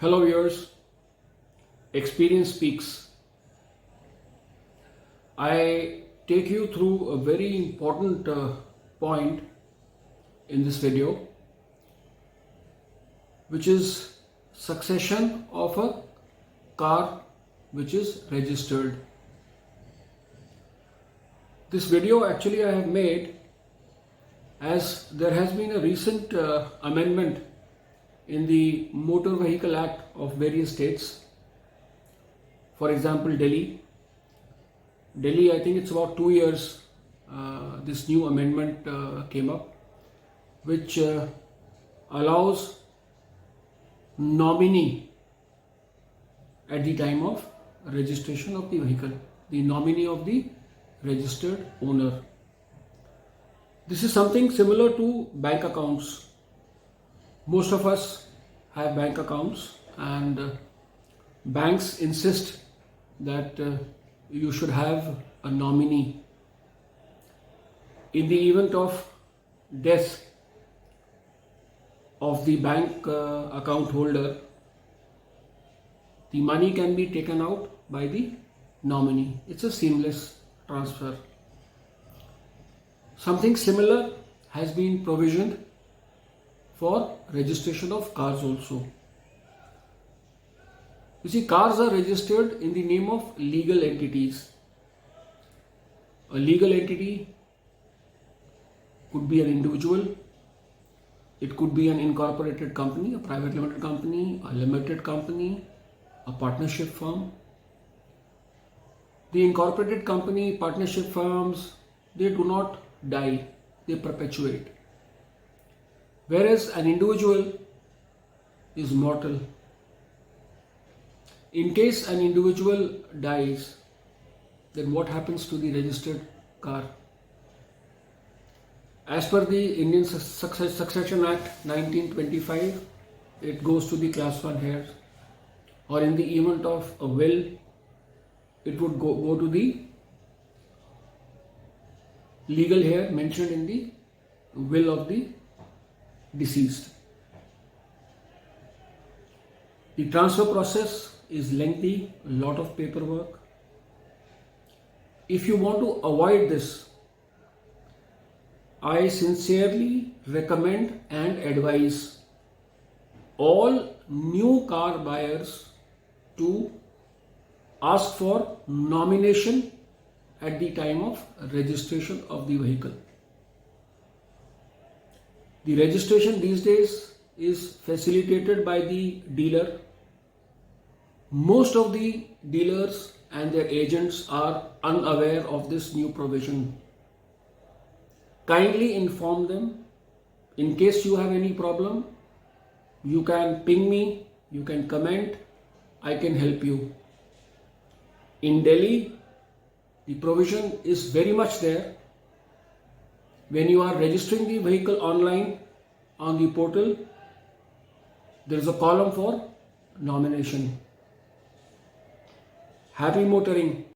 Hello viewers, Experience Speaks. I take you through a very important point in this video, which is succession of a car which is registered. This video actually I have made as there has been a recent amendment in the Motor Vehicle Act of various states. For example, Delhi, I think it's about 2 years this new amendment came up, which allows nominee at the time of registration of the vehicle, the nominee of the registered owner. This is something similar to bank accounts. Most of us have bank accounts, and banks insist that you should have a nominee. In the event of death of the bank account holder, the money can be taken out by the nominee. It's a seamless transfer. Something similar has been provisioned for registration of cars also. You see, cars are registered in the name of legal entities. A legal entity could be an individual, it could be an incorporated company, a private limited company, a limited company, a partnership firm. The incorporated company, partnership firms, they do not die, they perpetuate. Whereas an individual is mortal. In case an individual dies, then what happens to the registered car? As per the Indian Succession Act 1925, it goes to the class 1 heirs, or in the event of a will, it would go to the legal heir mentioned in the will of the deceased. The transfer process is lengthy, a lot of paperwork. If you want to avoid this, I sincerely recommend and advise all new car buyers to ask for nomination at the time of registration of the vehicle. The registration these days is facilitated by the dealer. Most of the dealers and their agents are unaware of this new provision. Kindly inform them. In case you have any problem, you can ping me, you can comment, I can help you. In Delhi, the provision is very much there. When you are registering the vehicle online on the portal, there is a column for nomination. Happy motoring.